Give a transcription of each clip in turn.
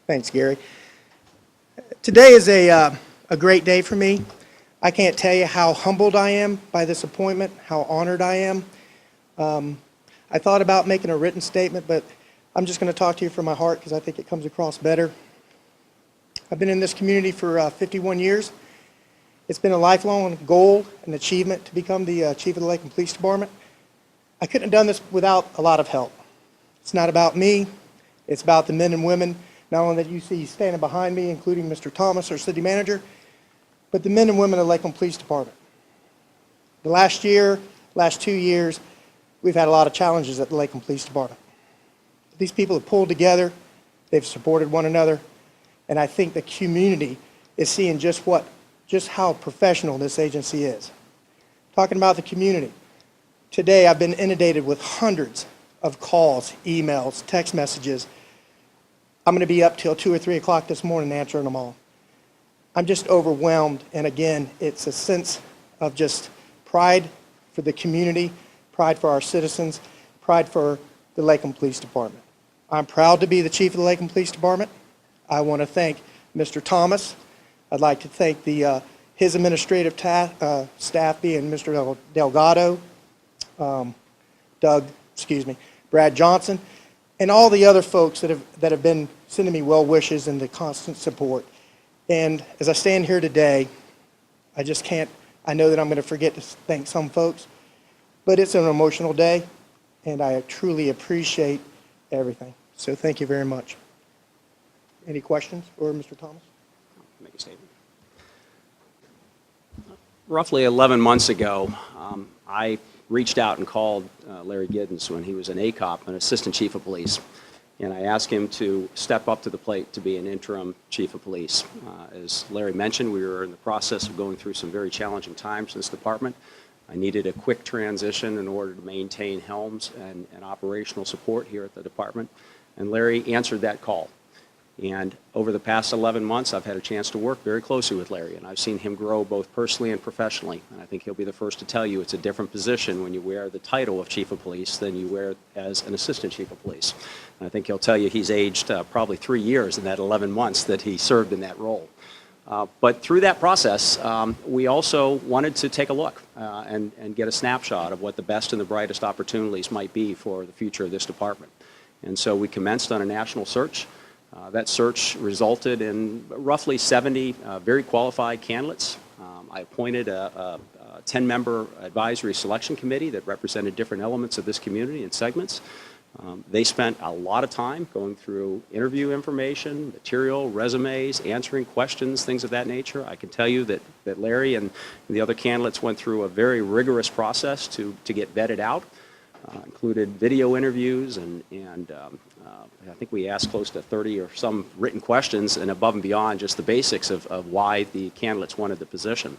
Thanks, Gary. Today is a great day for me. I can't tell you how humbled I am by this appointment, how honored I am. I thought about making a written statement, but I'm just going to talk to you from my heart because I think it comes across better. I've been in this community for 51 years. It's been a lifelong goal and achievement to become the chief of the Lakeland Police Department. I couldn't have done this without a lot of help. It's not about me. It's about the men and women, not only that you see standing behind me, including Mr. Thomas, our city manager, but the men and women of the Lakeland Police Department. The last 2 years, we've had a lot of challenges at the Lakeland Police Department. These people have pulled together, they've supported one another, and I think the community is seeing just how professional this agency is. Talking about the community, today I've been inundated with hundreds of calls, emails, text messages. I'm going to be up till 2 or 3 o'clock this morning answering them all. I'm just overwhelmed, and again, it's a sense of just pride for the community, pride for our citizens, pride for the Lakeland Police Department. I'm proud to be the chief of the Lakeland Police Department. I want to thank Mr. Thomas. I'd like to thank his administrative staff, being Mr. Delgado, Brad Johnson, and all the other folks that have been sending me well wishes and the constant support. And as I stand here today, I know that I'm going to forget to thank some folks, but it's an emotional day, and I truly appreciate everything. So thank you very much. Any questions for Mr. Thomas? Make a statement. Roughly 11 months ago, I reached out and called Larry Giddens when he was an ACOP, an assistant chief of police, and I asked him to step up to the plate to be an interim chief of police. As Larry mentioned, we were in the process of going through some very challenging times in this department. I needed a quick transition in order to maintain helms and operational support here at the department, and Larry answered that call. And over the past 11 months, I've had a chance to work very closely with Larry, and I've seen him grow both personally and professionally. And I think he'll be the first to tell you it's a different position when you wear the title of chief of police than you wear as an assistant chief of police. And I think he'll tell you he's aged probably 3 years in that 11 months that he served in that role. But through that process, we also wanted to take a look and get a snapshot of what the best and the brightest opportunities might be for the future of this department. And so we commenced on a national search. That search resulted in roughly 70 very qualified candidates. I appointed a 10-member advisory selection committee that represented different elements of this community and segments. They spent a lot of time going through interview information, material, resumes, answering questions, things of that nature. I can tell you that Larry and the other candidates went through a very rigorous process to get vetted out. Included video interviews and I think we asked close to 30 or some written questions, and above and beyond just the basics of why the candidates wanted the position.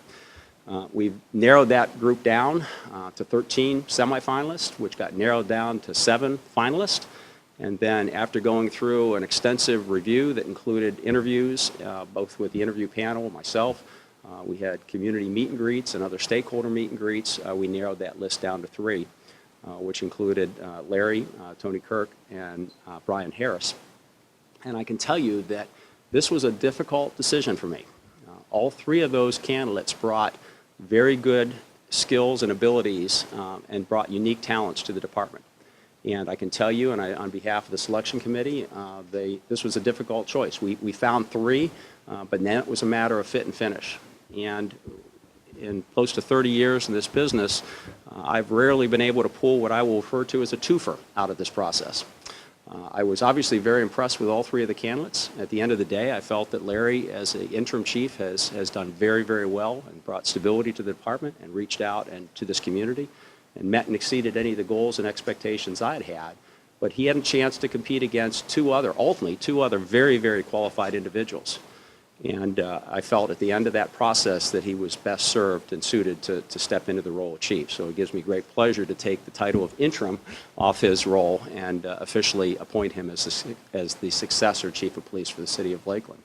We've narrowed that group down to 13 semifinalists, which got narrowed down to 7 finalists. And then after going through an extensive review that included interviews, both with the interview panel, myself, we had community meet and greets and other stakeholder meet and greets, we narrowed that list down to 3. Which included Larry, Tony Kirk, and Brian Harris. And I can tell you that this was a difficult decision for me. All 3 of those candidates brought very good skills and abilities and brought unique talents to the department. And I can tell you, and on behalf of the selection committee, this was a difficult choice. We found 3, but then it was a matter of fit and finish. And in close to 30 years in this business, I've rarely been able to pull what I will refer to as a twofer out of this process. I was obviously very impressed with all 3 of the candidates. At the end of the day, I felt that Larry, as an interim chief, has done very, very well and brought stability to the department and reached out and to this community and met and exceeded any of the goals and expectations I had. But he had a chance to compete against ultimately two other very, very qualified individuals. And I felt at the end of that process that he was best served and suited to step into the role of chief. So it gives me great pleasure to take the title of interim off his role and officially appoint him as the successor chief of police for the city of Lakeland.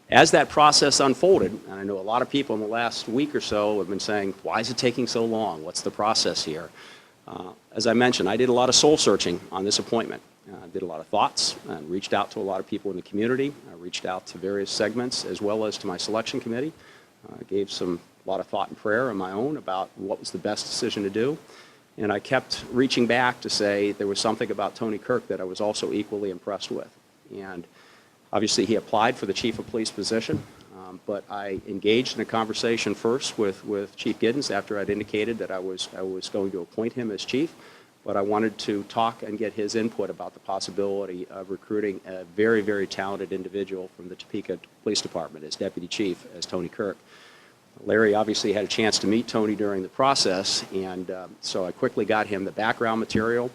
As that process unfolded, and I know a lot of people in the last week or so have been saying, why is it taking so long? What's the process here? As I mentioned, I did a lot of soul searching on this appointment. did a lot of thoughts and reached out to a lot of people in the community. I reached out to various segments as well as to my selection committee. Gave a lot of thought and prayer on my own about what was the best decision to do. And I kept reaching back to say there was something about Tony Kirk that I was also equally impressed with. And obviously he applied for the chief of police position, but I engaged in a conversation first with Chief Giddens after I'd indicated that I was going to appoint him as chief. But I wanted to talk and get his input about the possibility of recruiting a very, very talented individual from the Topeka Police Department as deputy chief, as Tony Kirk. Larry obviously had a chance to meet Tony during the process, and so I quickly got him the background material,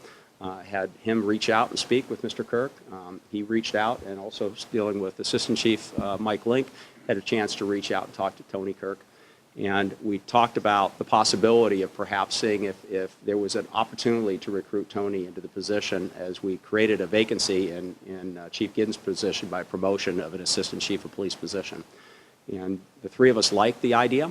had him reach out and speak with Mr. Kirk. He reached out, and also dealing with Assistant Chief Mike Link, had a chance to reach out and talk to Tony Kirk. And we talked about the possibility of perhaps seeing if there was an opportunity to recruit Tony into the position as we created a vacancy in Chief Giddens' position by promotion of an Assistant Chief of Police position. And the three of us liked the idea.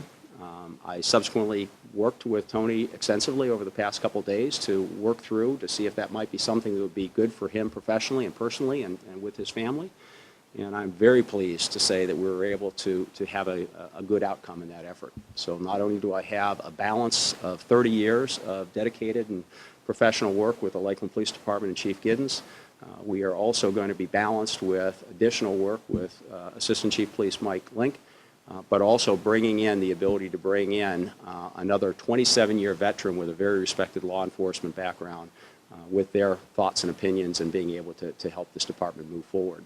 I subsequently worked with Tony extensively over the past couple of days to work through to see if that might be something that would be good for him professionally and personally and with his family. And I'm very pleased to say that we were able to have a good outcome in that effort. So not only do I have a balance of 30 years of dedicated and professional work with the Lakeland Police Department and Chief Giddens, we are also going to be balanced with additional work with Assistant Chief Police Mike Link, but also bringing in the ability to bring in another 27-year veteran with a very respected law enforcement background with their thoughts and opinions and being able to help this department move forward.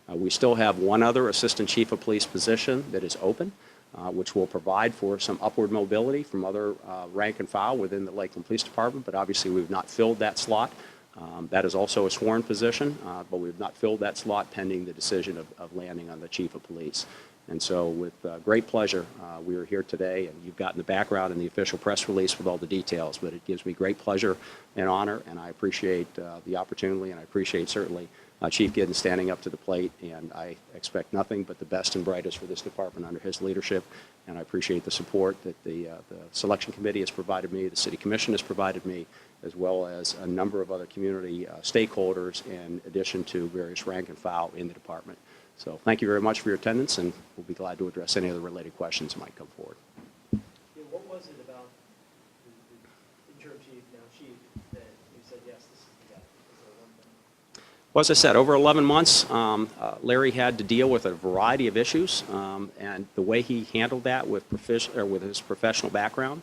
We still have one other Assistant Chief of Police position that is open, which will provide for some upward mobility from other rank and file within the Lakeland Police Department, but obviously we've not filled that slot. That is also a sworn position, but we've not filled that slot pending the decision of landing on the Chief of Police. And so with great pleasure, we are here today, and you've gotten the background in the official press release with all the details, but it gives me great pleasure and honor, and I appreciate the opportunity, and I appreciate certainly Chief Giddens standing up to the plate, and I expect nothing but the best and brightest for this department under his leadership, and I appreciate the support that the selection committee has provided me, the city commission has provided me, as well as a number of other community stakeholders in addition to various rank and file in the department. So thank you very much for your attendance, and we'll be glad to address any other related questions that might come forward. Yeah, what was it about the interim chief, now chief, that you said, yes, this is the guy? Is there one thing? Well, as I said, over 11 months, Larry had to deal with a variety of issues, and the way he handled that with his professional background,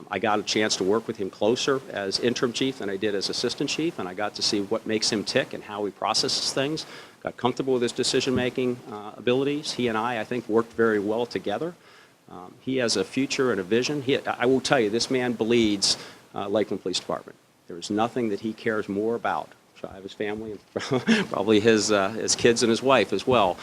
I got a chance to work with him closer as interim chief than I did as assistant chief, and I got to see what makes him tick and how he processes things. Got comfortable with his decision-making abilities. He and I think, worked very well together. He has a future and a vision. I will tell you, this man bleeds Lakeland Police Department. There is nothing that he cares more about. I have his family and probably his kids and his wife as well,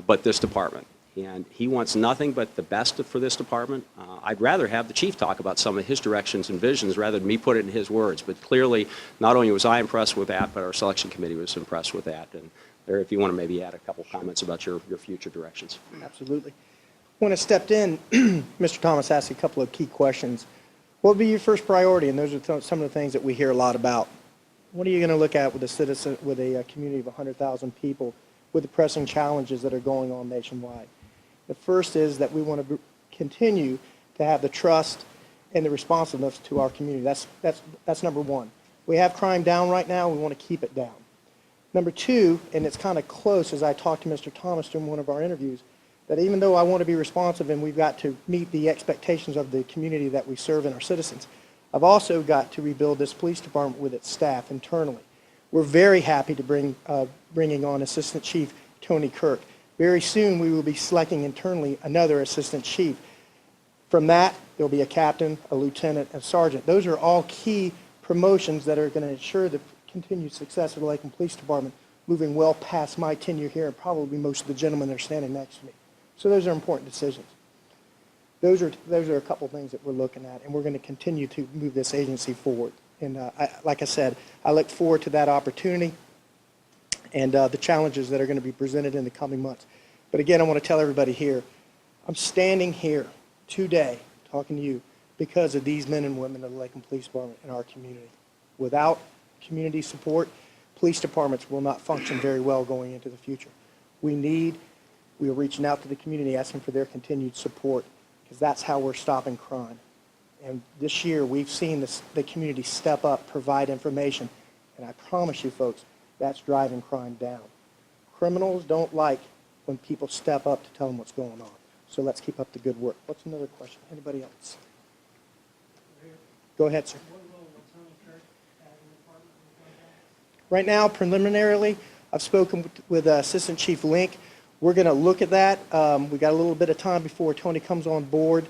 but this department. And he wants nothing but the best for this department. I'd rather have the chief talk about some of his directions and visions rather than me put it in his words. But clearly, not only was I impressed with that, but our selection committee was impressed with that. And Larry, if you want to maybe add a couple comments about your future directions. Absolutely. When I stepped in, Mr. Thomas asked a couple of key questions. What would be your first priority? And those are some of the things that we hear a lot about. What are you going to look at with a community of 100,000 people with the pressing challenges that are going on nationwide? The first is that we want to continue to have the trust and the responsiveness to our community. That's number one. We have crime down right now. We want to keep it down. Number two, and it's kind of close as I talked to Mr. Thomas during one of our interviews, that even though I want to be responsive and we've got to meet the expectations of the community that we serve and our citizens, I've also got to rebuild this police department with its staff internally. We're very happy to bringing on Assistant Chief Tony Kirk. Very soon we will be selecting internally another Assistant Chief. From that, there'll be a captain, a lieutenant, and a sergeant. Those are all key promotions that are going to ensure the continued success of the Lakeland Police Department, moving well past my tenure here and probably most of the gentlemen that are standing next to me. So those are important decisions. Those are a couple things that we're looking at, and we're going to continue to move this agency forward. And like I said, I look forward to that opportunity and the challenges that are going to be presented in the coming months. But again, I want to tell everybody here, I'm standing here today talking to you because of these men and women of the Lakeland Police Department in our community. Without community support, police departments will not function very well going into the future. We are reaching out to the community, asking for their continued support, because that's how we're stopping crime. And this year, we've seen the community step up, provide information, and I promise you, folks, that's driving crime down. Criminals don't like when people step up to tell them what's going on. So let's keep up the good work. What's another question? Anybody else? Go ahead, sir. Right now, preliminarily, I've spoken with Assistant Chief Link. We're going to look at that. We got a little bit of time before Tony comes on board.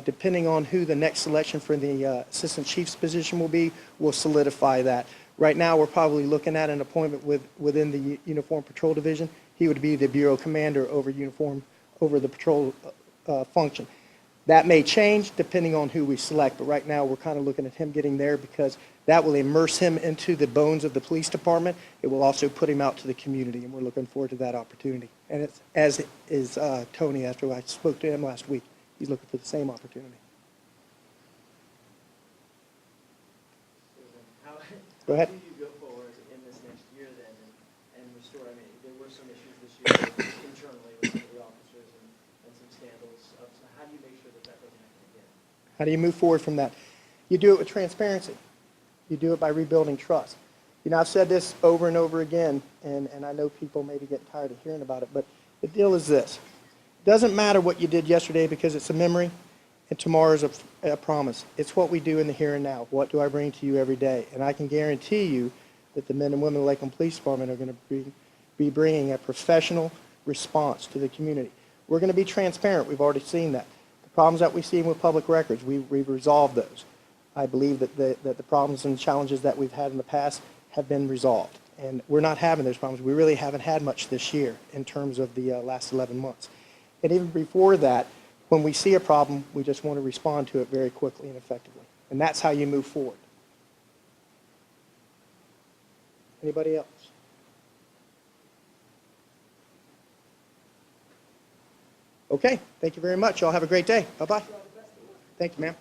Depending on who the next selection for the Assistant Chief's position will be, we'll solidify that. Right now, we're probably looking at an appointment within the Uniform Patrol Division. He would be the Bureau Commander over the patrol function. That may change depending on who we select, but right now we're kind of looking at him getting there because that will immerse him into the bones of the police department. It will also put him out to the community, and we're looking forward to that opportunity. And it's, as is Tony, after I spoke to him last week. He's looking for the same opportunity. Go ahead. How do you go forward in this next year then and restore? I mean, there were some issues this year internally with some of the officers and some scandals. So how do you make sure that that doesn't happen again? How do you move forward from that? You do it with transparency. You do it by rebuilding trust. You know, I've said this over and over again, and I know people maybe get tired of hearing about it, but the deal is this. It doesn't matter what you did yesterday because it's a memory, and tomorrow's a promise. It's what we do in the here and now. What do I bring to you every day? And I can guarantee you that the men and women of the Lakeland Police Department are going to be bringing a professional response to the community. We're going to be transparent. We've already seen that. The problems that we've seen with public records, we've resolved those. I believe that the problems and challenges that we've had in the past have been resolved. And we're not having those problems. We really haven't had much this year in terms of the last 11 months. And even before that, when we see a problem, we just want to respond to it very quickly and effectively. And that's how you move forward. Anybody else? Okay, thank you very much. Y'all have a great day. Bye-bye. Thank you, ma'am.